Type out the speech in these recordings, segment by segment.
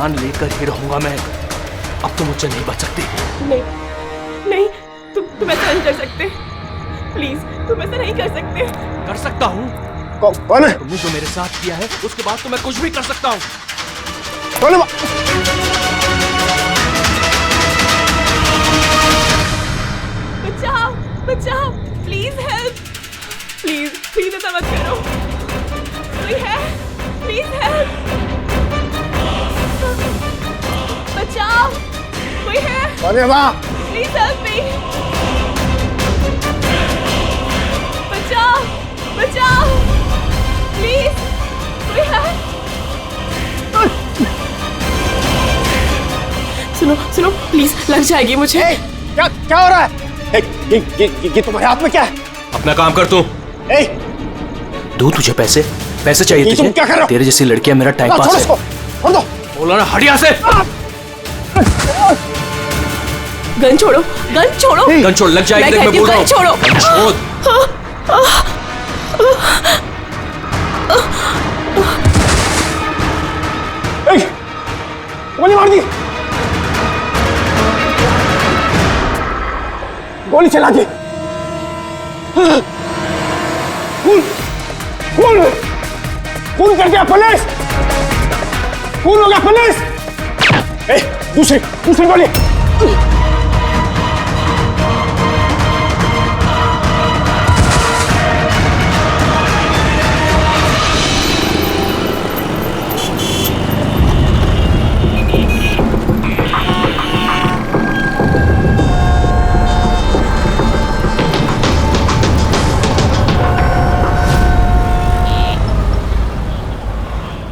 जान लेकर ही रहूंगा मैं। अब तुम मुझसे नहीं बच सकती। नहीं नहीं, तुम ऐसा नहीं कर सकते। प्लीज, तुम ऐसा नहीं कर सकते। कर सकता हूँ। कौन है? तुमने जो मेरे साथ किया है उसके बाद तो मैं कुछ भी कर सकता हूँ। कौन है? बचाओ बचाओ, प्लीज हेल्प, प्लीज प्लीज ऐसा मत करो। कोई है? प्लीज हेल्प, बचाओ, कोई है? कौन है वहाँ? प्लीज हेल्प मी, बचाओ बचाओ, प्लीज, कोई है? सुनो सुनो, प्लीज, लग जाएगी मुझे। क्या हो रहा है? ये तुम्हारे हाथ में क्या है? अपना काम कर तू। दूं तुझे पैसे? पैसे चाहिए तुझे? तुम क्या कर रहे हो? तेरे जैसी लड़कियां मेरा टाइम पास है। छोड़ दो। बोला ना, हट यहाँ से। गन छोड़ो, गन छोड़ो। गन छोड़, लग जाएगी। मैं बोल रहा हूँ, छोड़ो। गोली मार दी, गोली चला दी। खून कर दिया पुलिस, खून हो गया पुलिस। दूसरी गोली।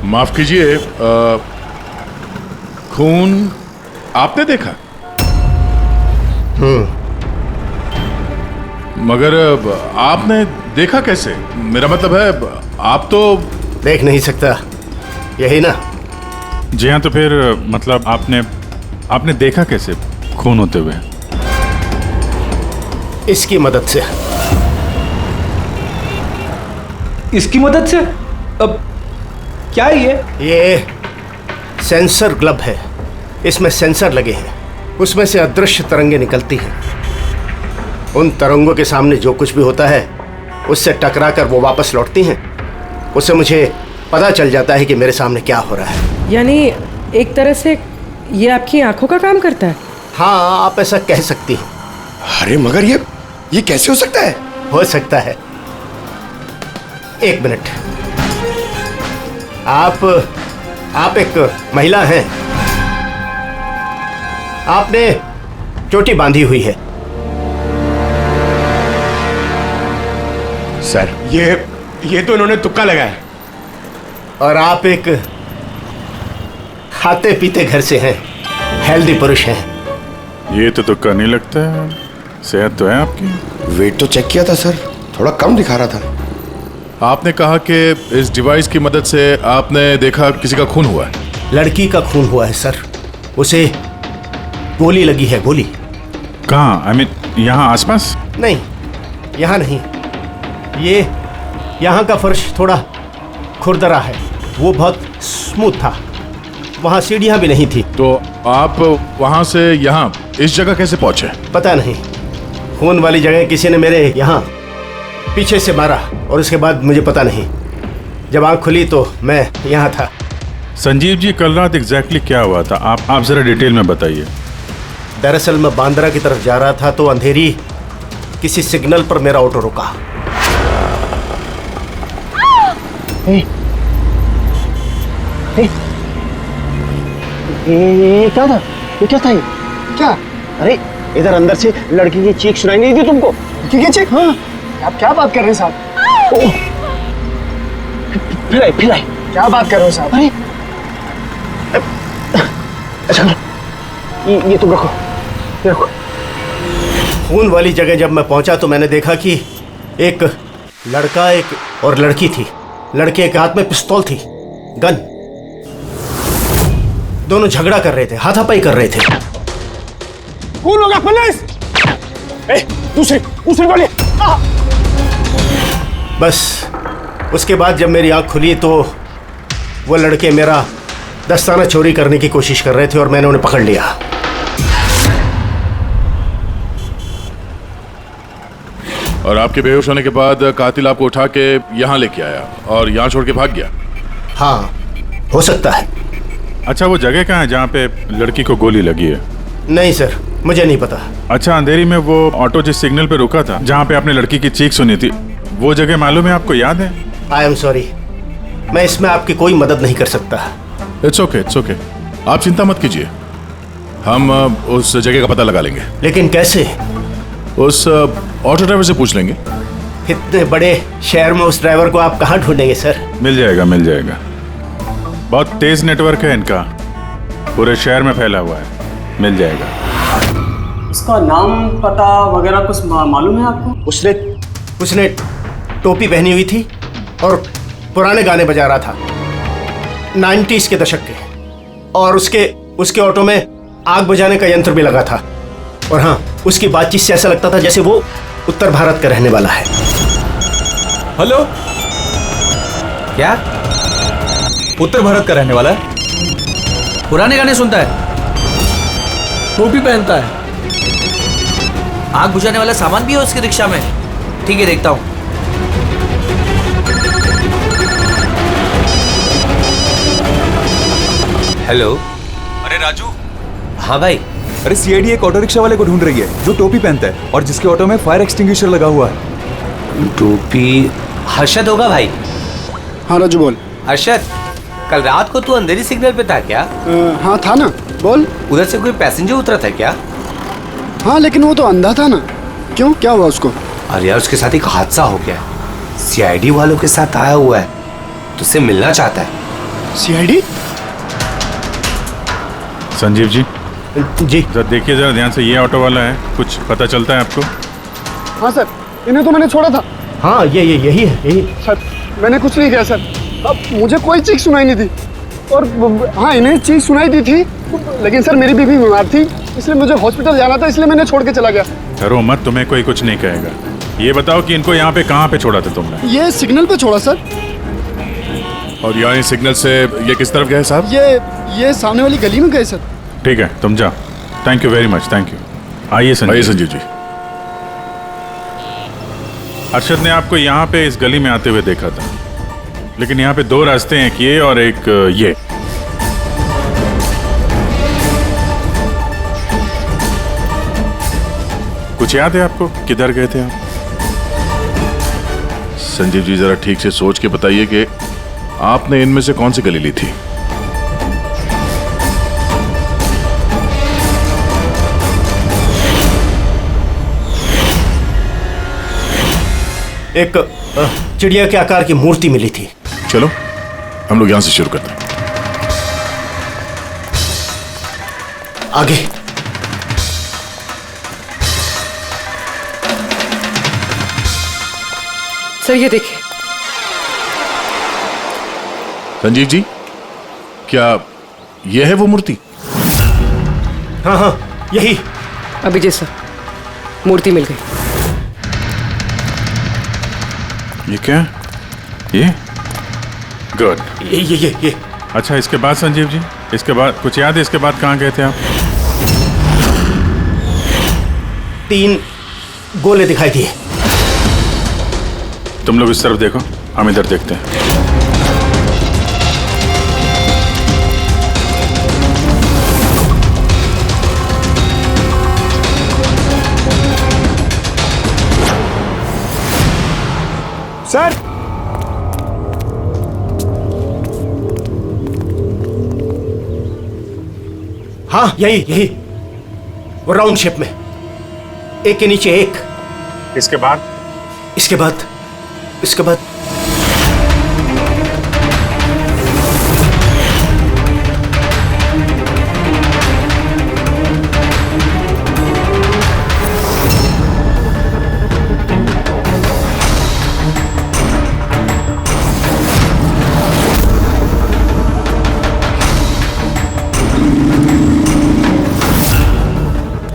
माफ कीजिए, खून आपने देखा? मगर आपने देखा कैसे? मेरा मतलब है आप तो देख नहीं सकता, यही ना? जी हाँ, तो फिर मतलब आपने देखा कैसे खून होते हुए? इसकी मदद से। इसकी मदद से? अब क्या है ये सेंसर ग्लब है, इसमें सेंसर लगे हैं, उसमें से अदृश्य तरंगें निकलती हैं। उन तरंगों के सामने जो कुछ भी होता है उससे टकरा कर वो वापस लौटती हैं। उससे मुझे पता चल जाता है कि मेरे सामने क्या हो रहा है। यानी एक तरह से ये आपकी आंखों का काम करता है? हाँ, आप ऐसा कह सकती हैं। अरे मगर ये कैसे हो सकता है? हो सकता है। एक मिनट, आप एक महिला हैं, आपने चोटी बांधी हुई है। सर, ये तो इन्होंने तुक्का लगाया। और आप एक खाते पीते घर से हैं, हेल्दी पुरुष हैं। ये तो तुक्का नहीं लगता है, सेहत तो है आपकी। वेट तो चेक किया था सर, थोड़ा कम दिखा रहा था। आपने कहा कि इस डिवाइस की मदद से आपने देखा किसी का खून हुआ है। लड़की का खून हुआ है सर, उसे गोली लगी है, गोली। कहाँ? आई मीन यहाँ आसपास? नहीं, यहाँ नहीं। ये यहाँ का फर्श थोड़ा खुरदरा है, वो बहुत स्मूथ था, वहाँ सीढ़ियाँ भी नहीं थी। तो आप वहाँ से यहाँ इस जगह कैसे पहुँचे? पता नहीं, खून वाली जगह किसी ने मेरे यहाँ पीछे से मारा और उसके बाद मुझे पता नहीं। जब आँख खुली तो मैं यहाँ था। संजीव जी, कल रात एग्जैक्टली क्या हुआ था? आप जरा डिटेल में बताइए। दरअसल मैं बांद्रा की तरफ जा रहा था तो अंधेरी किसी सिग्नल पर मेरा ऑटो रुका। ये क्या था? ये क्या था? ये क्या? अरे इधर अंदर से लड़की की चीख सुनाई नहीं दी तुमको? लड़की की चीख? हाँ। आप क्या बात कर रहे हैं साहब? फिर आई क्या बात कर रहे हो साहब? अरे अच्छा, ये तुम रखो, ये रखो। खून वाली जगह जब मैं पहुंचा तो मैंने देखा कि एक लड़का और लड़की थी। लड़के के हाथ में पिस्तौल थी, गन। दोनों झगड़ा कर रहे थे, हाथापाई कर रहे थे। खून हो गया पुलिस! दूसरी गोली! बस उसके बाद जब मेरी आंख खुली तो वो लड़के मेरा दस्ताना चोरी करने की कोशिश कर रहे थे और मैंने उन्हें पकड़ लिया। और आपके बेहोश होने के बाद कातिल आपको उठा के यहाँ लेके आया और यहाँ छोड़ के भाग गया। हाँ, हो सकता है। अच्छा, वो जगह कहाँ है जहाँ पे लड़की को गोली लगी है? नहीं सर, मुझे नहीं पता। अच्छा, अंधेरी में वो ऑटो जिस सिग्नल पे रुका था, जहाँ पे आपने लड़की की चीख सुनी थी, वो जगह मालूम है आपको, याद है? आई एम सॉरी, मैं इसमें आपकी कोई मदद नहीं कर सकता। इट्स ओके, इट्स ओके, आप चिंता मत कीजिए, हम उस जगह का पता लगा लेंगे। लेकिन कैसे? उस ऑटो ड्राइवर से पूछ लेंगे। इतने बड़े शहर में उस ड्राइवर को आप कहाँ ढूंढेंगे सर? मिल जाएगा, मिल जाएगा। बहुत तेज नेटवर्क है इनका, पूरे शहर में फैला हुआ है, मिल जाएगा। इसका नाम पता वगैरह कुछ मालूम है आपको? उसने टोपी पहनी हुई थी और पुराने गाने बजा रहा था, 90s के दशक के, और उसके ऑटो में आग बुझाने का यंत्र भी लगा था। और हाँ, उसकी बातचीत से ऐसा लगता था जैसे वो उत्तर भारत का रहने वाला है। हेलो, क्या? उत्तर भारत का रहने वाला है, पुराने गाने सुनता है, टोपी पहनता है। आग बुझाने वाला सामान भी है उसकी रिक्शा में। ठीक है, देखता हूँ। हेलो। अरे राजू। हाँ भाई। अरे सीआईडी एक ऑटो रिक्शा वाले को ढूंढ रही है जो टोपी पहनता है और जिसके ऑटो में फायर एक्सटिंग्विशर लगा हुआ है। टोपी हर्षद होगा भाई। हाँ राजू बोल। हर्षद, कल रात को तू अंधेरी सिग्नल पे था क्या? हाँ था ना, बोल। उधर से कोई पैसेंजर उतरा था क्या? हाँ, लेकिन वो तो अंधा था ना। क्यों, क्या हुआ उसको? अरे यार, उसके साथ एक हादसा हो गया। सीआईडी वालों के साथ आया हुआ है, तुझसे मिलना चाहता है। सीआईडी? संजीव जी, जी जरा देखिए, जरा ध्यान से, ये ऑटो वाला है, कुछ पता चलता है आपको? हाँ सर, इन्हें तो मैंने छोड़ा था। हाँ, यही है। सर, मैंने कुछ नहीं किया सर। अब मुझे कोई चीख सुनाई नहीं दी। और हाँ, इन्हें चीख सुनाई दी थी, लेकिन सर मेरी बीवी बीमार थी, इसलिए मुझे हॉस्पिटल जाना था, इसलिए मैंने छोड़ के चला गया। डरो मत, तुम्हें कोई कुछ नहीं कहेगा। ये बताओ कि इनको यहाँ पे कहाँ पे छोड़ा था तुमने? ये सिग्नल पे छोड़ा सर। और यहाँ सिग्नल से ये किस तरफ गए साहब? ये सामने वाली गली में गए सर। ठीक है, तुम जाओ। Thank you very much, thank you. आइए संजीव जी। अरशद ने आपको यहाँ पे इस गली में आते हुए देखा था, लेकिन यहाँ पे दो रास्ते हैं, एक ये और एक ये। कुछ याद है आपको, किधर गए थे आप? संजीव जी, जरा ठीक से सोच के बताइए कि आपने इनमें से कौन सी गली ली थी? एक चिड़िया के आकार की मूर्ति मिली थी। चलो हम लोग यहां से शुरू करते हैं। आगे। सर ये देखिए। संजीव जी, क्या यह है वो मूर्ति? हाँ, यही। अभिजीत सर, मूर्ति मिल गई। ये क्या? ये गुड। ये। अच्छा, इसके बाद संजीव जी, इसके बाद कुछ याद है? इसके बाद कहाँ गए थे आप? 3 गोले दिखाई दिए। तुम लोग इस तरफ देखो, हम इधर देखते हैं। सर, हाँ, यही। वो राउंड शेप में, एक के नीचे एक। इसके बाद इसके बाद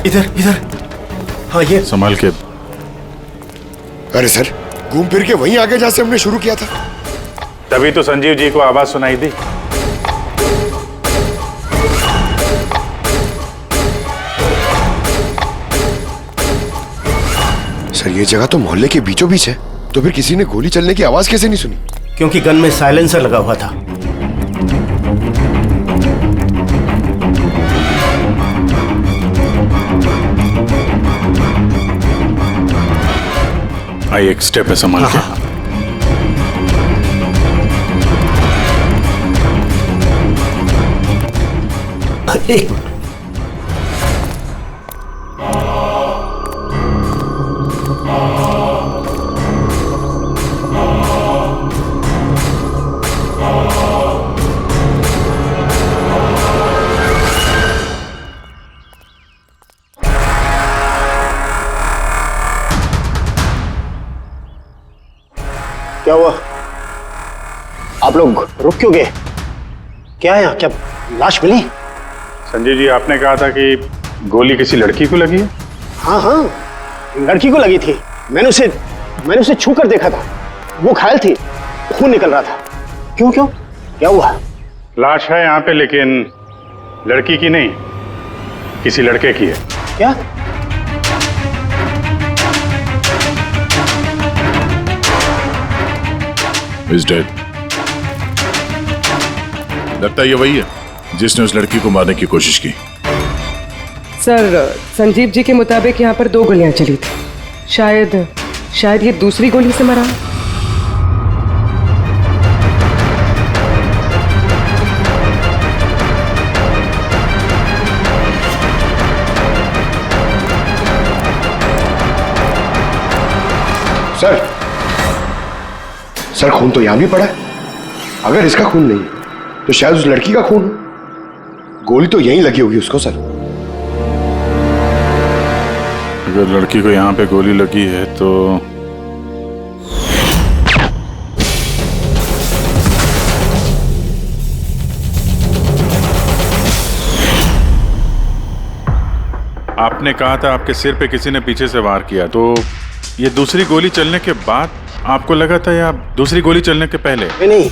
इधर। हाँ, ये। संभाल के। अरे सर, घूम फिर के वहीं आगे जहां से हमने शुरू किया था। तभी तो संजीव जी को आवाज सुनाई दी। सर ये जगह तो मोहल्ले के बीचों बीच है, तो फिर किसी ने गोली चलने की आवाज कैसे नहीं सुनी? क्योंकि गन में साइलेंसर लगा हुआ था। आई एक स्टेप है, संभाल के। एक मिनट। क्या हुआ? आप लोग रुक क्यों गए? क्या है? क्या लाश मिली? संजय जी, आपने कहा था कि गोली किसी लड़की को लगी है। हाँ हाँ, लड़की को लगी थी। मैंने उसे छू कर देखा था। वो घायल थी, खून निकल रहा था। क्यों क्यों? क्या हुआ? लाश है यहाँ पे, लेकिन लड़की की नहीं, किसी लड़के की है। क्या? Is dead. लगता है ये वही है जिसने उस लड़की को मारने की कोशिश की। सर, संजीव जी के मुताबिक यहाँ पर 2 गोलियां चली थी। शायद ये दूसरी गोली से मरा। सर खून तो यहां भी पड़ा है। अगर इसका खून नहीं है तो शायद उस लड़की का खून हो। गोली तो यहीं लगी होगी उसको सर। अगर लड़की को यहाँ पे गोली लगी है तो आपने कहा था आपके सिर पे किसी ने पीछे से वार किया, तो ये दूसरी गोली चलने के बाद आपको लगा था या दूसरी गोली चलने के पहले? नहीं,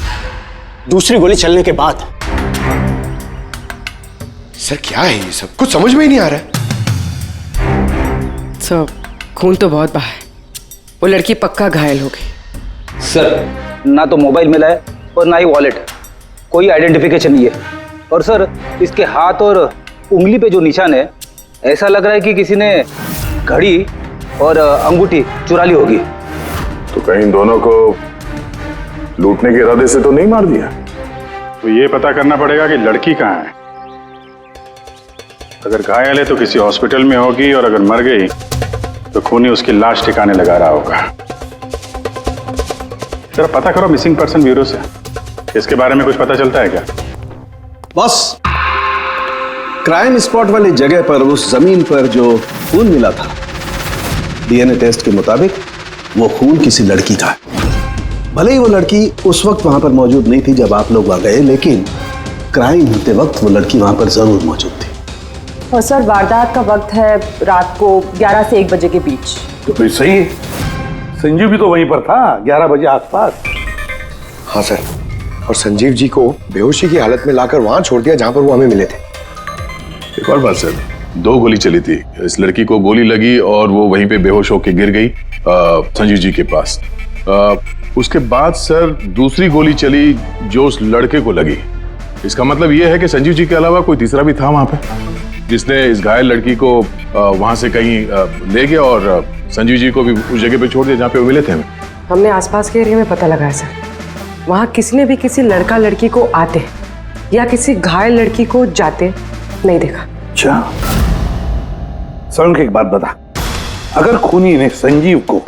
दूसरी गोली चलने के बाद। सर क्या है ये सब? कुछ समझ में ही नहीं आ रहा है। सर, खून तो बहुत बहा है। वो लड़की पक्का घायल हो गई। सर, ना तो मोबाइल मिला है और ना ही वॉलेट। कोई आइडेंटिफिकेशन नहीं है। और सर, इसके हाथ और उंगली पे जो निशान है, ऐसा लग रहा है कि किसी ने घड़ी और अंगूठी चुरा ली होगी। तो कहीं दोनों को लूटने के इरादे से तो नहीं मार दिया? तो ये पता करना पड़ेगा कि लड़की कहाँ है। अगर घायल है तो किसी हॉस्पिटल में होगी, और अगर मर गई तो खूनी उसकी लाश ठिकाने लगा रहा होगा। जरा पता करो मिसिंग पर्सन ब्यूरो से, इसके बारे में कुछ पता चलता है क्या? बस क्राइम स्पॉट वाली जगह पर उस जमीन पर जो खून मिला था, डीएनए टेस्ट के मुताबिक वो खून किसी लड़की का है। भले ही वो लड़की उस वक्त वहां पर मौजूद नहीं थी जब आप लोग वहां गए, लेकिन क्राइम होते वक्त वो लड़की वहां पर जरूर मौजूद थी। और सर, वारदात का वक्त है रात को 11 से 1 बजे के बीच। तो फिर सही है, संजीव भी तो वहीं पर था 11 बजे आसपास। हाँ सर, और संजीव जी को बेहोशी की हालत में लाकर वहां छोड़ दिया जहां पर वो हमें मिले थे। एक और बात सर, 2 गोली चली थी। इस लड़की को गोली लगी और वो वहीं पे बेहोश होकर गिर गई संजीव जी के पास। उसके बाद सर दूसरी गोली चली जो उस लड़के को लगी। इसका मतलब ये है कि संजीव जी के अलावा कोई तीसरा भी था वहां पे, जिसने इस घायल लड़की को वहां से कहीं ले गया और संजीव जी को भी उस जगह पे छोड़ दिया जहाँ पे वो मिले थे। हमने आसपास के एरिया में पता लगाया सर। वहाँ किसी ने भी किसी लड़का लड़की को आते या किसी घायल लड़की को जाते नहीं देखा। अच्छा सर, एक बात बता, अगर खूनी ने संजीव को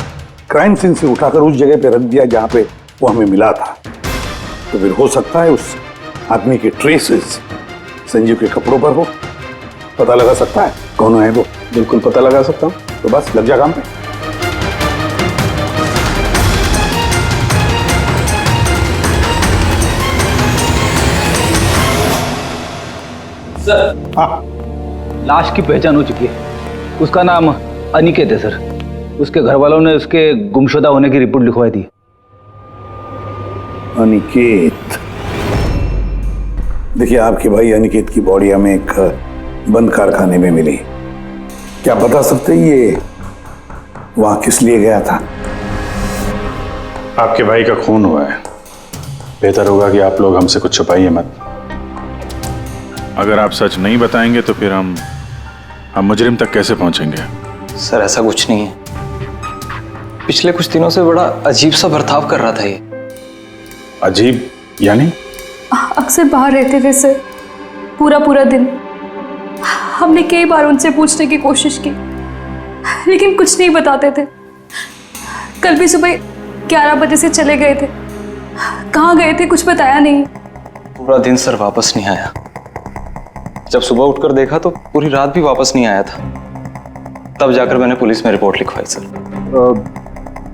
क्राइम सीन से उठाकर उस जगह पे रख दिया जहां पे वो हमें मिला था, तो फिर हो सकता है उस आदमी के ट्रेसेस संजीव के कपड़ों पर हो। पता लगा सकता है कौन है वो? बिल्कुल पता लगा सकता हूँ। तो बस लग जा काम पे। सर, हाँ, लाश की पहचान हो चुकी है। उसका नाम अनिकेत है सर। उसके घर वालों ने उसके गुमशुदा होने की रिपोर्ट लिखवाई थी। अनिकेत, देखिए आपके भाई अनिकेत की बॉडी हमें एक बंद कारखाने में मिली। क्या बता सकते ये वहां किस लिए गया था? आपके भाई का खून हुआ है, बेहतर होगा कि आप लोग हमसे कुछ छुपाइए मत। अगर आप सच नहीं बताएंगे तो फिर हम मुजरिम तक कैसे पहुंचेंगे? सर ऐसा कुछ नहीं है, पिछले कुछ दिनों से बड़ा अजीब सा बर्ताव कर रहा था ये। अजीब यानी? अक्सर बाहर रहते थे सर, पूरा दिन। हमने कई बार उनसे पूछने की कोशिश की, लेकिन कुछ नहीं बताते थे। कल भी सुबह 11 बजे से चले गए थे। कहाँ गए थे कुछ बताया नहीं। पूरा दिन सर वापस नहीं आया। जब सुबह उठकर देखा तो पूरी रात भी वापस नहीं आया था। तब जाकर मैंने पुलिस में रिपोर्ट लिखवाई सर।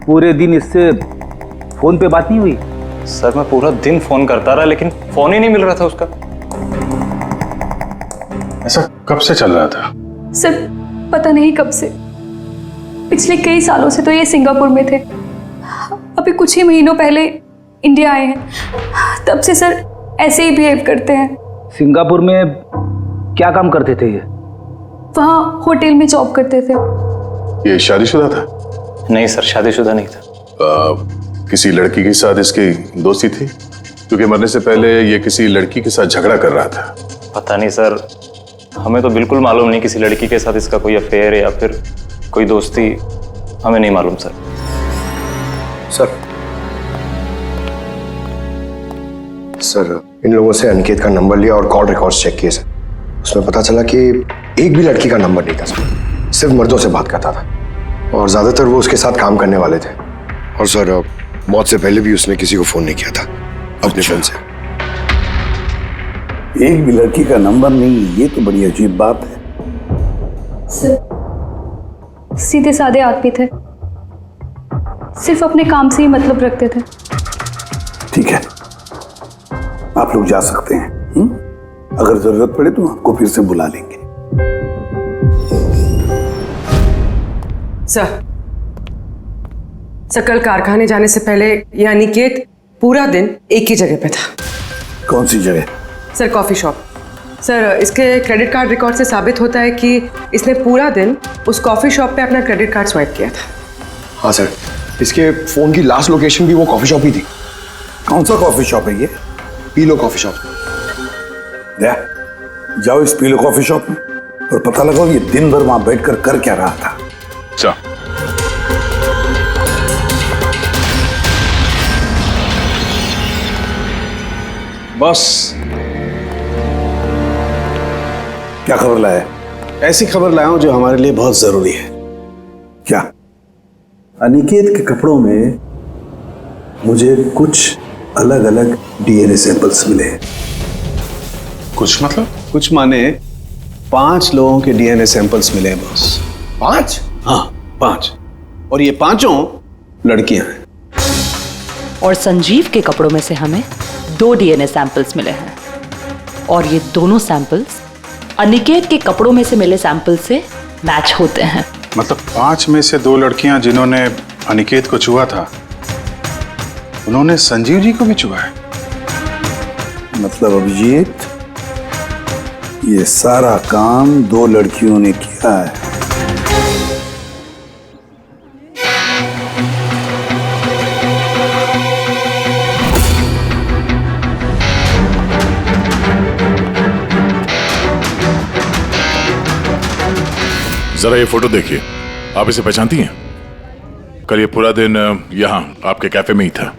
पूरे दिन इससे फोन पे बात नहीं हुई? सर मैं पूरा दिन फोन करता रहा, लेकिन फोन ही नहीं मिल रहा था उसका। ऐसा कब से चल रहा था? सर पता नहीं कब से, पिछले कई सालों से तो ये सिंगापुर में थे। अभी कुछ ही महीनों पहले इंडिया आए हैं, तब से सर ऐसे ही बिहेव करते हैं। सिंगापुर में क्या काम करते थे ये? वहाँ होटल में जॉब करते थे। ये शादीशुदा था? नहीं सर, शादीशुदा नहीं था। किसी लड़की के साथ इसकी दोस्ती थी? क्योंकि मरने से पहले ये किसी लड़की के साथ झगड़ा कर रहा था। पता नहीं सर, हमें तो बिल्कुल मालूम नहीं किसी लड़की के साथ इसका कोई अफेयर है या फिर कोई दोस्ती, हमें नहीं मालूम सर। सर इन लोगों से अनिकेत का नंबर लिया और कॉल रिकॉर्ड्स चेक किए सर। उसमें पता चला कि एक भी लड़की का नंबर नहीं था सर, सिर्फ मर्दों से बात करता था और ज्यादातर वो उसके साथ काम करने वाले थे। और सर मौत से पहले भी उसने किसी को फोन नहीं किया था अपने फोन से। एक भी लड़की का नंबर नहीं, ये तो बड़ी अजीब बात है। सर सीधे साधे आदमी थे, सिर्फ अपने काम से ही मतलब रखते थे। ठीक है, आप लोग जा सकते हैं। अगर जरूरत पड़े तो आपको फिर से बुला लेंगे। सर कल कारखाने जाने से पहले ये अनिकेत पूरा दिन एक ही जगह पे था। कौन सी जगह? Sir coffee shop. सर इसके क्रेडिट कार्ड रिकॉर्ड से साबित होता है कि इसने पूरा दिन उस कॉफी शॉप पे अपना क्रेडिट कार्ड स्वाइप किया था। हाँ सर, इसके फोन की लास्ट लोकेशन भी वो कॉफी शॉप ही थी। कौन सा कॉफी शॉप है ये? पीलो कॉफी शॉप। जाओ इस पीलो कॉफी शॉप में और पता लगाओ ये दिन भर वहां बैठकर कर क्या रहा था। अच्छा। बॉस, क्या खबर लाया? ऐसी खबर लाया हूं जो हमारे लिए बहुत जरूरी है। क्या? अनिकेत के कपड़ों में मुझे कुछ अलग अलग डीएनए सैंपल्स मिले। कुछ मतलब? कुछ माने 5 लोगों के डीएनए सैंपल्स मिले हैं बॉस। 5? हाँ 5, और ये 5 लड़कियां हैं। और संजीव के कपड़ों में से हमें 2 डीएनए सैंपल्स मिले हैं, और ये दोनों सैंपल्स अनिकेत के कपड़ों में से मिले सैंपल से मैच होते हैं। मतलब 5 में से 2 लड़कियां जिन्होंने अनिकेत को छुआ था, उन्होंने संजीव जी को भी छुआ है। मतलब अभिजीत, ये सारा काम 2 लड़कियों ने किया है। जरा ये फोटो देखिए, आप इसे पहचानती हैं? कल ये पूरा दिन यहाँ आपके कैफे में ही था।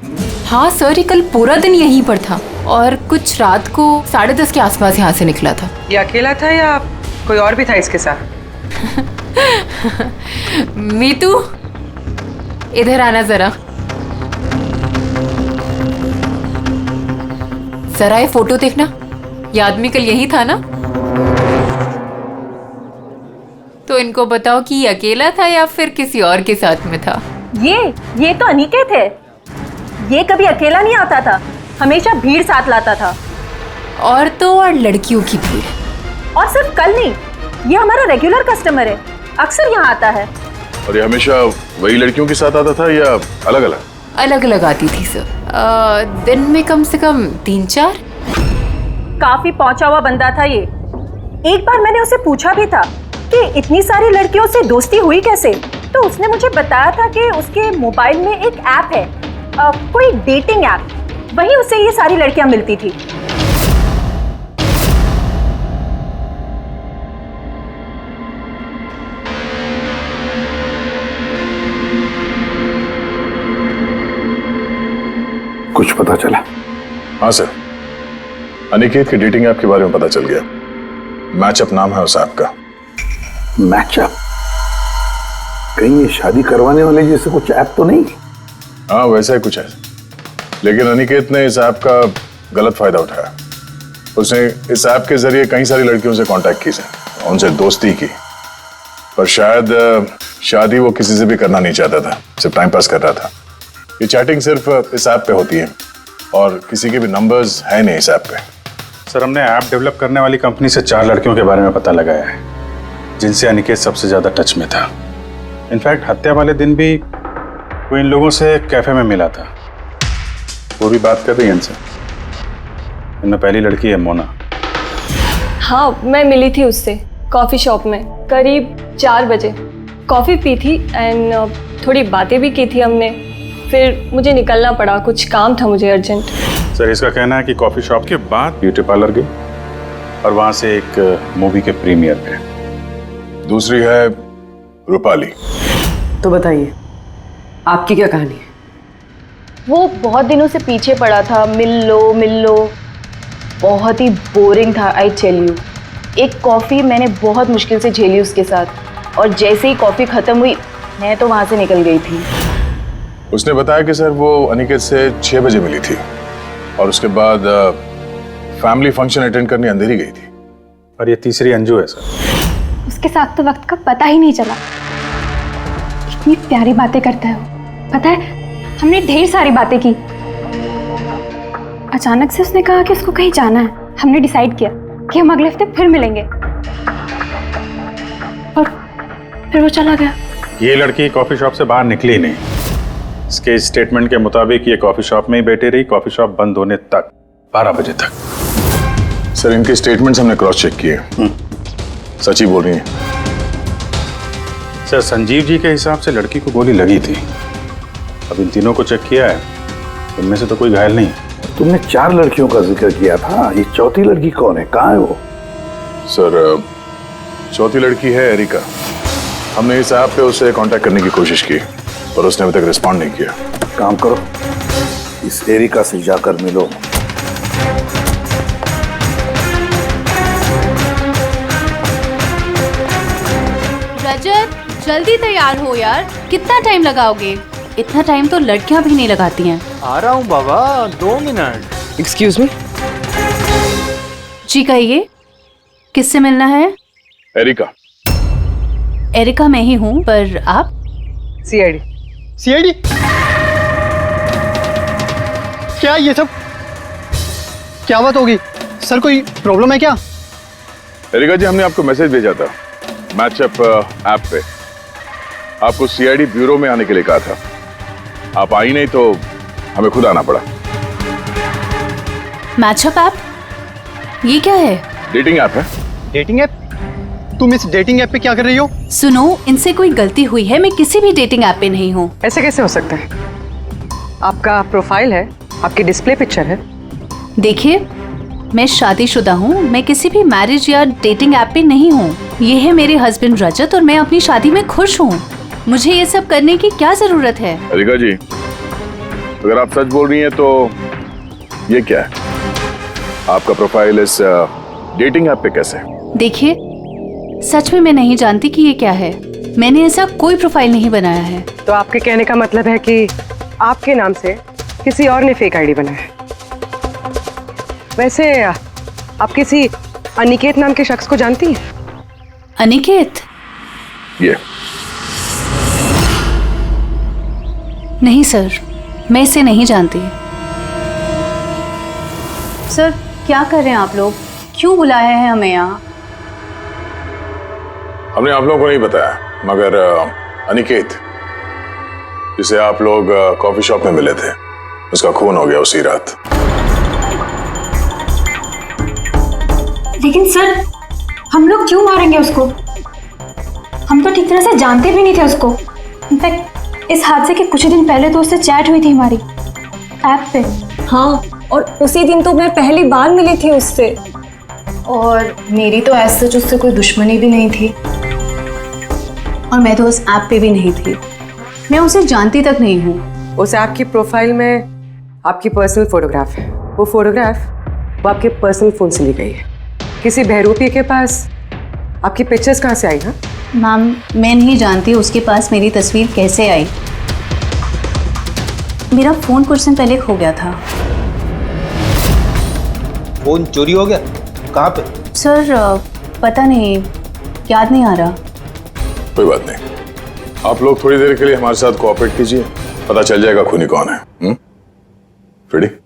हाँ सर, ये कल पूरा दिन यहीं पर था और कुछ रात को 10:30 के आसपास यहाँ से निकला था। ये अकेला था या कोई और भी था इसके साथ? मीतू, इधर आना जरा। जरा ये फोटो देखना, ये आदमी कल यही था ना? तो इनको बताओ कि ये अकेला था या फिर किसी और के साथ में था। ये तो अनिकेत है। ये कभी अकेला नहीं आता था, हमेशा भीड़ साथ लाता था। औरतों और लड़कियों की भीड़। और सिर्फ कल नहीं, ये हमारा रेगुलर कस्टमर है, अक्सर यहाँ आता है। और ये हमेशा वही लड़कियों के साथ आता था या अलग अलग? अलग अलग आती थी सर, दिन में कम से कम 3-4। काफी पहुंचा हुआ बंदा था ये। एक बार मैंने उसे पूछा भी था कि इतनी सारी लड़कियों से दोस्ती हुई कैसे, तो उसने मुझे बताया था कि उसके मोबाइल में एक ऐप है, कोई डेटिंग ऐप, वहीं उसे ये सारी लड़कियां मिलती थी। कुछ पता चला? हाँ सर, अनिकेत के डेटिंग ऐप के बारे में पता चल गया। मैचअप नाम है उस ऐप का। मैचअप? कहीं ये शादी करवाने वाले जैसे कुछ ऐप तो नहीं? हाँ वैसा ही कुछ है, लेकिन अनिकेत ने इस ऐप का गलत फायदा उठाया। उसने इस ऐप के जरिए कई सारी लड़कियों से कांटेक्ट की, उनसे दोस्ती की, पर शायद शादी वो किसी से भी करना नहीं चाहता था, सिर्फ टाइम पास कर रहा था। ये चैटिंग सिर्फ इस ऐप पे होती है और किसी के भी नंबर्स है नहीं इस ऐप पे। सर, हमने ऐप डेवलप करने वाली कंपनी से 4 लड़कियों के बारे में पता लगाया है जिनसे अनिकेत सबसे ज्यादा टच में था। इनफैक्ट हत्या वाले दिन भी वो इन लोगों से कैफे में मिला था। वो भी बात कर रही है इनसे। इनमें पहली लड़की है मोना। हाँ, मैं मिली थी उससे कॉफ़ी शॉप में करीब 4 बजे। कॉफ़ी पी थी एंड थोड़ी बातें भी की थी हमने। फिर मुझे निकलना पड़ा, कुछ काम था मुझे अर्जेंट। सर, इसका कहना है कि कॉफी शॉप के बाद ब्यूटी पार्लर गई और वहां से एक मूवी के प्रीमियर पे। दूसरी है रूपाली। तो बताइए, आपकी क्या कहानी है? वो बहुत दिनों से पीछे पड़ा था, मिल लो। बहुत ही बोरिंग था, आई टेल यू। एक कॉफ़ी मैंने बहुत मुश्किल से झेली उसके साथ, और जैसे ही कॉफ़ी ख़त्म हुई मैं तो वहाँ से निकल गई थी। उसने बताया कि सर वो अनिकेत से 6 बजे मिली थी और उसके बाद फैमिली फंक्शन अटेंड करने अंधेरी गई थी। और ये तीसरी अंजू है सर। उसके साथ तो वक्त का पता ही नहीं चला। इतनी प्यारी बातें करता है वो। पता है, हमने ढेर सारी बातें की। अचानक से उसने कहा कि उसको कहीं जाना है। हमने डिसाइड किया कि हम अगले हफ्ते फिर मिलेंगे, और फिर वो चला गया। ये लड़की कॉफी शॉप से बाहर निकली नहीं। इसके स्टेटमेंट के मुताबिक ये कॉफी शॉप में ही बैठी रही, कॉफी शॉप बंद होने तक, 12 बजे तक। सर, इनके स्टेटमेंट्स हमने क्रॉस चेक किए, सच ही बोल रही हैं। सर, संजीव जी के हिसाब से लड़की को गोली लगी थी। अब इन तीनों को चेक किया है, इनमें से तो कोई घायल नहीं। तुमने 4 लड़कियों का जिक्र किया था, ये चौथी लड़की कौन है? कहाँ है वो? सर, चौथी लड़की है एरिका। हमने इस ऐप पे उसे कांटेक्ट करने की कोशिश की पर उसने अभी तक रिस्पॉन्ड नहीं किया। काम करो, इस एरिका से जाकर मिलो। रजत, जल्दी तैयार हो यार, कितना टाइम लगाओगे? इतना टाइम तो लड़कियां भी नहीं लगाती हैं। आ रहा हूँ बाबा, 2 मिनट। Excuse me. जी कहिए, किससे मिलना है? एरिका। एरिका मैं ही हूँ, पर आप? सीआईडी। सीआईडी? क्या ये सब? क्या बात होगी सर, कोई प्रॉब्लम है क्या? एरिका जी, हमने आपको मैसेज भेजा था मैचअप ऐप पे। आपको सीआईडी ब्यूरो में आने के लिए कहा था। आप आई नहीं तो हमें खुद आना पड़ा। Matchup app? ये क्या है? डेटिंग ऐप है। Dating app? तुम इस डेटिंग ऐप पे क्या कर रही हो? सुनो, इनसे कोई गलती हुई है, मैं किसी भी डेटिंग ऐप पे नहीं हूँ। ऐसे कैसे हो सकता है? आपका प्रोफाइल है, आपकी डिस्प्ले पिक्चर है। देखिए, मैं शादीशुदा हूँ, मैं किसी भी मैरिज या डेटिंग ऐप पे नहीं हूँ। ये है मेरे हस्बैंड रजत और मैं अपनी शादी में खुश हूँ। मुझे ये सब करने की क्या जरूरत है? एरिका जी, अगर आप सच बोल रही हैं तो ये क्या है? आपका प्रोफाइल इस डेटिंग ऐप पे कैसे? देखिए, सच में मैं नहीं जानती कि ये क्या है। मैंने ऐसा कोई प्रोफाइल नहीं बनाया है। तो आपके कहने का मतलब है कि आपके नाम से किसी और ने फेक आईडी बनाया है। वैसे आप किसी अनिकेत नाम के शख्स को जानती हैं? अनिकेत? ये नहीं सर, मैं इसे नहीं जानती। सर, क्या कर रहे हैं आप लोग? क्यों बुलाए हैं हमें यहाँ? हमने आप लोगों को नहीं बताया, मगर अनिकेत, जिसे आप लोग कॉफी शॉप में मिले थे, उसका खून हो गया उसी रात। लेकिन सर, हम लोग क्यों मारेंगे उसको? हम तो ठीक तरह से जानते भी नहीं थे उसको। इनफैक्ट इस हादसे के कुछ ही दिन पहले तो उससे चैट हुई थी हमारी ऐप पे। हाँ, और उसी दिन तो मैं पहली बार मिली थी उससे। और मेरी तो ऐसे सच उससे कोई दुश्मनी भी नहीं थी। और मैं तो उस ऐप पे भी नहीं थी, मैं उसे जानती तक नहीं हूँ। उस ऐप की प्रोफाइल में आपकी पर्सनल फोटोग्राफ है। वो फोटोग्राफ वो आपके पर्सनल फोन से ली गई है। किसी बहरूपी के पास आपकी पिक्चर्स कहाँ से आई? हाँ मैम, मैं नहीं जानती उसके पास मेरी तस्वीर कैसे आई। मेरा फोन कुछ दिन पहले खो गया था। फोन चोरी हो गया? कहाँ पे? सर पता नहीं, याद नहीं आ रहा। कोई बात नहीं, आप लोग थोड़ी देर के लिए हमारे साथ कोऑपरेट कीजिए, पता चल जाएगा खूनी कौन है। रेडी?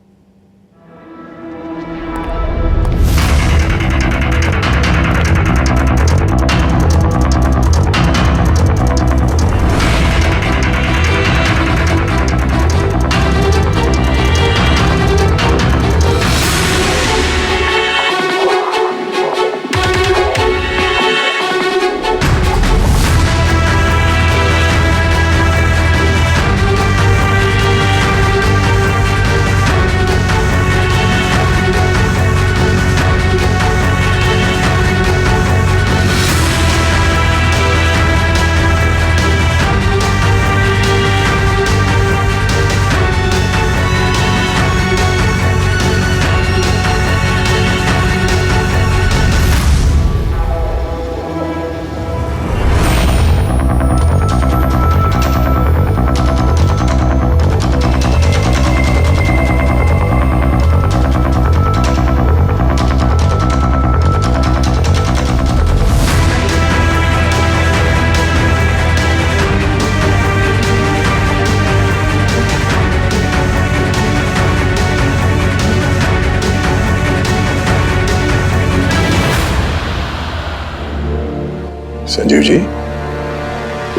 संजीव जी,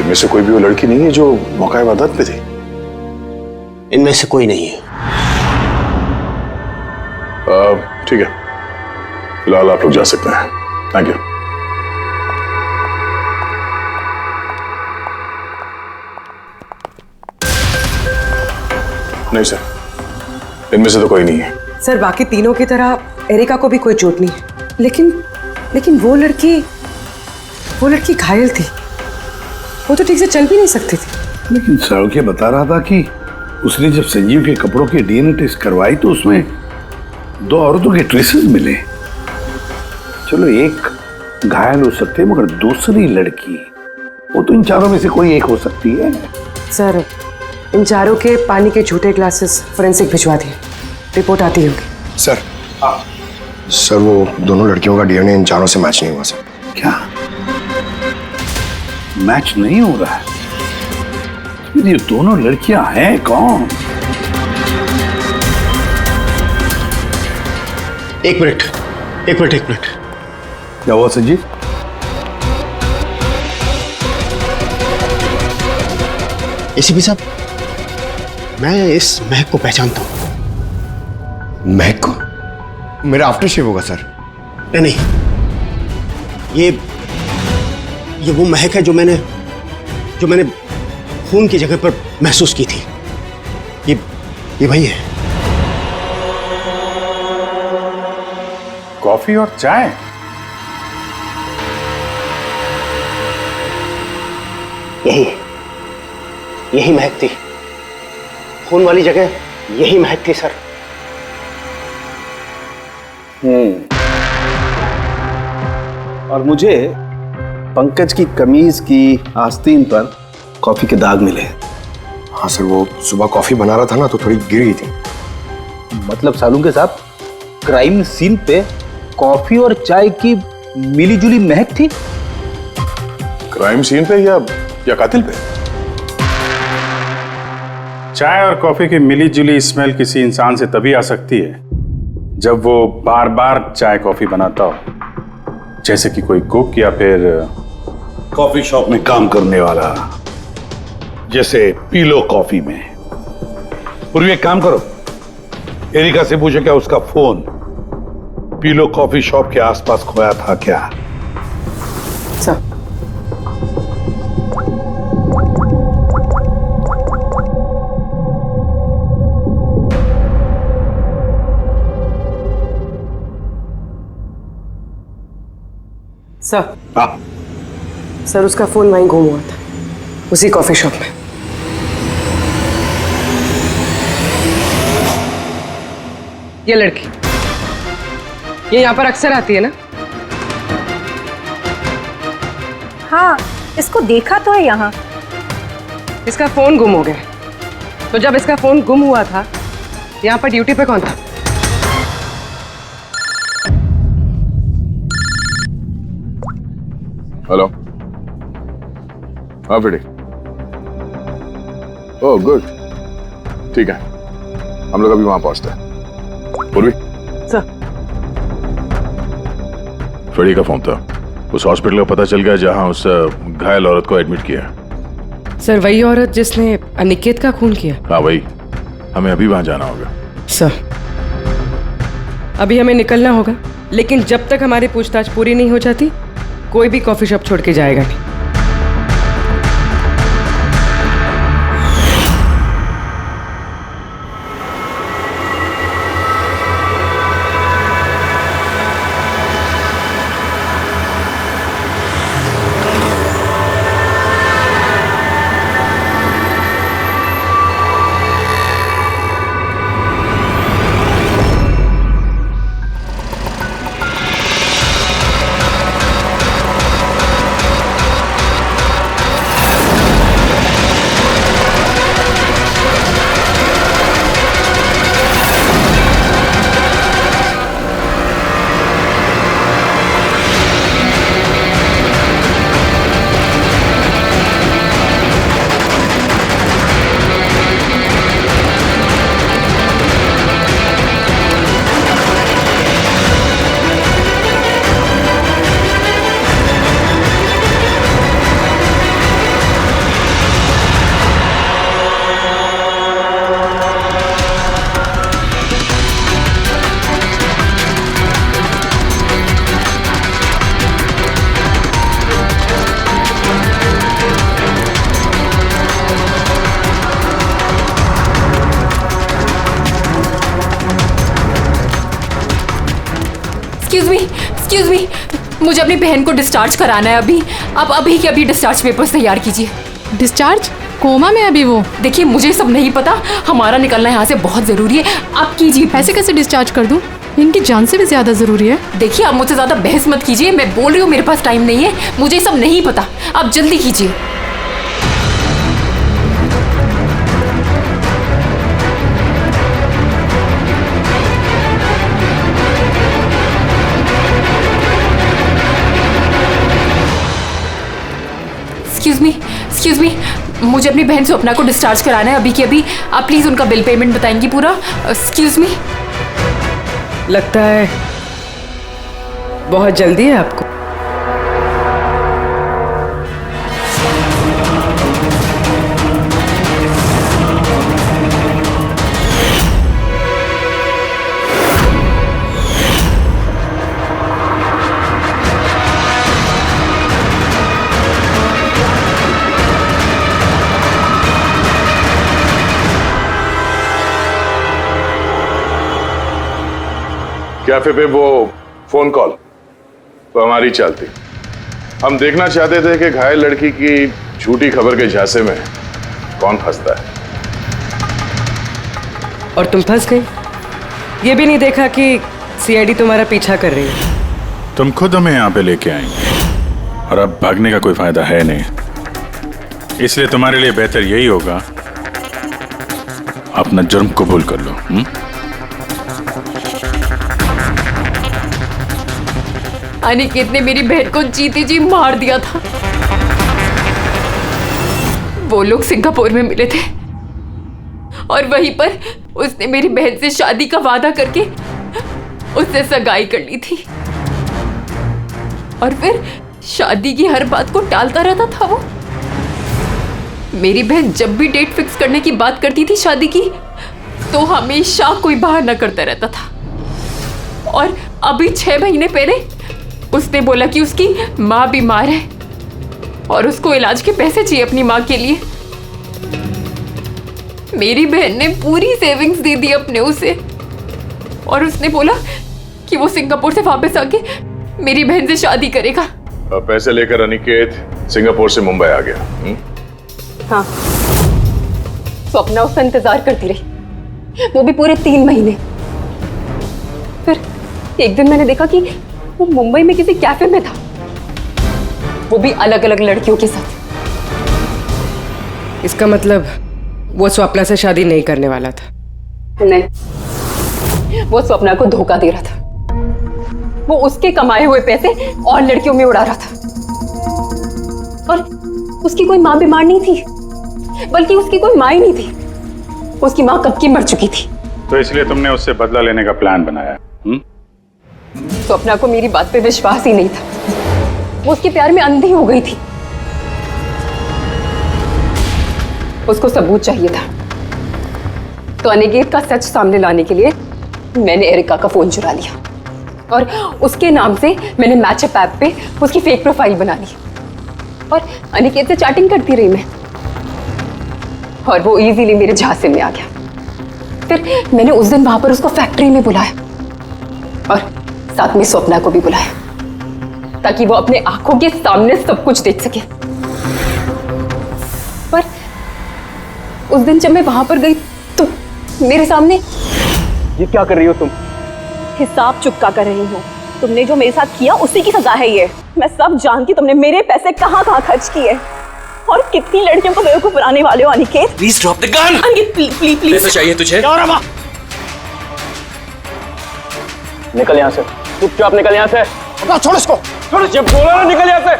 इनमें से कोई भी वो लड़की नहीं है जो मौका वारदात पे थी? इनमें से कोई नहीं है। ठीक है, फिलहाल आप लोग जा सकते हैं। Thank you. नहीं सर, इनमें से तो कोई नहीं है। सर, बाकी तीनों की तरह एरिका को भी कोई चोट नहीं है, लेकिन वो लड़की घायल थी। वो तो ठीक से चल भी नहीं सकती थी। लेकिन सौख्य बता रहा था कि उसने जब संजीव के कपड़ों के डीएनए टेस्ट करवाई तो उसमें 2 औरतों के ट्रेसेस मिले। चलो एक घायल हो सकते हैं, मगर दूसरी लड़की, वो तो इन चारों में से कोई एक हो सकती है। सर, इन चारों के पानी के झूठे ग्लासेस फोरेंसिक भिजवा दिए, रिपोर्ट आती होगी। सर वो दोनों लड़कियों का डीएनए इन चारों से मैच नहीं हुआ सर। क्या मैच नहीं हो रहा है? ये दोनों लड़कियां हैं कौन? एक मिनट। क्या हुआ संजीव? एसीपी साहब, मैं इस महक को पहचानता हूं। महक को? मेरा आफ्टर शेव होगा सर। नहीं, ये वो महक है जो मैंने खून की जगह पर महसूस की थी। ये वही है। कॉफी और चाय? यही महक थी। खून वाली जगह यही महक थी सर। और मुझे पंकज की कमीज की आस्तीन पर कॉफी के दाग मिले। हाँ सर, वो सुबह कॉफी बना रहा था ना तो थोड़ी गिर गई थी। मतलब सालुंके साहब, क्राइम सीन पे कॉफी और चाय की मिली-जुली महक थी? क्राइम सीन पे या कातिल पे? चाय और कॉफी की मिली-जुली स्मेल किसी इंसान से तभी आ सकती है जब वो बार-बार चाय कॉफी बनाता हो, जैसे कि कोई कुक या फिर कॉफी शॉप में काम करने वाला, जैसे पीलो कॉफी में। पूर्वी एक काम करो, एरिका से पूछो क्या उसका फोन पीलो कॉफी शॉप के आसपास खोया था क्या? Sir, sir. हाँ सर, उसका फोन वहीं गुम हुआ था, उसी कॉफी शॉप में। ये लड़की, ये यहाँ पर अक्सर आती है ना? हाँ, इसको देखा तो है यहाँ। इसका फोन गुम हो गया, तो जब इसका फोन गुम हुआ था यहाँ पर ड्यूटी पे कौन था? हेलो। हाँ फ्रेडी। ओह गुड, ठीक है, हम लोग अभी वहां पहुंचते हैं। पूर्वी सर। फ्रेडी का फोन था, उस हॉस्पिटल का पता चल गया जहां उस घायल औरत को एडमिट किया। सर, वही औरत जिसने अनिकेत का खून किया? हाँ वही, हमें अभी वहां जाना होगा। सर, अभी हमें निकलना होगा, लेकिन जब तक हमारी पूछताछ पूरी नहीं हो जाती कोई भी कॉफी शॉप छोड़ के जाएगा नहीं। एक्सक्यूज मी, मुझे अपनी बहन को डिस्चार्ज कराना है अभी। आप अभी के अभी डिस्चार्ज पेपर्स तैयार कीजिए। डिस्चार्ज? कोमा में अभी वो? देखिए मुझे सब नहीं पता, हमारा निकलना यहाँ से बहुत जरूरी है, आप कीजिए। ऐसे कैसे डिस्चार्ज कर दूं? इनकी जान से भी ज्यादा जरूरी है। देखिए आप मुझसे ज्यादा बहस मत कीजिए, मैं बोल रही हूँ मेरे पास टाइम नहीं है, मुझे सब नहीं पता, आप जल्दी कीजिए। एक्सक्यूज मी, मुझे अपनी बहन स्वप्ना को डिस्चार्ज कराना है अभी के अभी। आप प्लीज उनका बिल पेमेंट बताएंगी पूरा? Excuse me. लगता है बहुत जल्दी है आपको। कैफे पे वो फोन कॉल तो हमारी चलती। हम देखना चाहते थे कि घायल लड़की की झूठी खबर के झांसे में कौन फंसता है। और तुम फंस गई। ये भी नहीं देखा कि सीआईडी तुम्हारा पीछा कर रही है। तुम खुद हमें यहाँ पे लेके आएंगे और अब भागने का कोई फायदा है नहीं, इसलिए तुम्हारे लिए बेहतर यही होगा अपना जुर्म कबूल कर लो। अनिकेत ने मेरी बहन को जीते जी मार दिया था। वो लोग सिंगापुर में मिले थे और वहीं पर उसने मेरी बहन से शादी का वादा करके उससे सगाई कर ली थी और फिर शादी की हर बात को टालता रहता था वो। मेरी बहन जब भी डेट फिक्स करने की बात करती थी शादी की तो हमेशा कोई बहाना करता रहता था। और अभी 6 महीने पहले उसने बोला कि उसकी माँ बीमार है और उसको इलाज के पैसे चाहिए अपनी माँ के लिए। मेरी बहन ने पूरी सेविंग्स दे दी अपने उसे और उसने बोला कि वो सिंगापुर से वापस आके मेरी बहन से शादी करेगा। पैसे लेकर अनिकेत सिंगापुर से मुंबई आ गया। हाँ, स्वप्ना उसका इंतजार करती रही, वो भी पूरे 3 महीने। फिर एक दिन मैंने देखा कि वो मुंबई में किसी कैफे में था, वो भी अलग अलग लड़कियों के साथ। इसका मतलब वो स्वप्ना से शादी नहीं करने वाला था? नहीं, वो स्वप्ना को धोखा दे रहा था। वो उसके कमाए हुए पैसे और लड़कियों में उड़ा रहा था। और उसकी कोई माँ बीमार नहीं थी, बल्कि उसकी कोई माँ ही नहीं थी। उसकी माँ कब की मर चुकी थी। तो इसलिए तुमने उससे बदला लेने का प्लान बनाया? स्वप्ना को मेरी बात पे विश्वास ही नहीं था। वो उसके प्यार में अंधी हो गई थी। उसको सबूत चाहिए था, तो अनिकेत का सच सामने लाने के लिए मैंने एरिका का फोन चुरा लिया और उसके नाम से मैंने मैचअप ऐप पे उसकी फेक प्रोफाइल बना ली और अनिकेत से चैटिंग करती रही मैं, और वो इजीली मेरे झांसे में आ गया। फिर मैंने उस दिन वहां पर उसको फैक्ट्री में बुलाया और साथ में स्वप्ना को भी बुलाया, ताकि वो अपने आंखों के सामने सब कुछ देख सके। पर उस दिन जब मैं वहां पर गई तो मेरे सामने। ये क्या कर रही हो तुम? हिसाब चुका कर रही हूँ। तुमने जो मेरे साथ किया उसी की सजा है ये। मैं सब जानती हूँ तुमने मेरे पैसे कहाँ कहाँ खर्च किए और कितनी लड़कियों को बेवकूफ बनाने वाले हो Aniket. Please drop the gun. Aniket please please please. पैसा चाहिए तुझे? निकल यहाँ से, चुपचाप निकल यहाँ से। छोड़ इसको, छोड़, जब बोला ना निकल यहाँ से।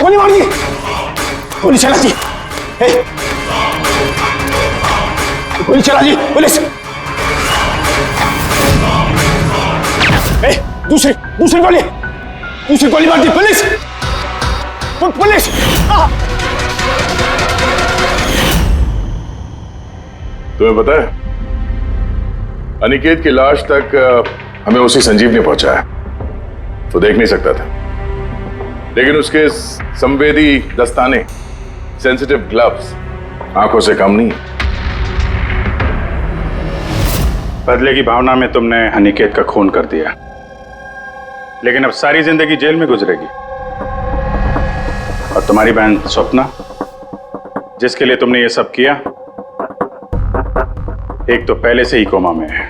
गोली मार दी, गोली चला दी, गोली चला दी, पुलिस। दूसरी गोली मार दी, पुलिस, पुलिस। तुम्हें पता है अनिकेत की लाश तक हमें उसी संजीव ने पहुंचाया। तो देख नहीं सकता था, लेकिन उसके संवेदी दस्ताने, सेंसिटिव ग्लव्स आंखों से कम नहीं। बदले की भावना में तुमने अनिकेत का खून कर दिया, लेकिन अब सारी जिंदगी जेल में गुजरेगी। और तुम्हारी बहन स्वप्ना, जिसके लिए तुमने ये सब किया, एक तो पहले से ही कोमा में है,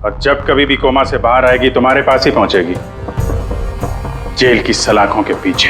और जब कभी भी कोमा से बाहर आएगी तुम्हारे पास ही पहुंचेगी, जेल की सलाखों के पीछे।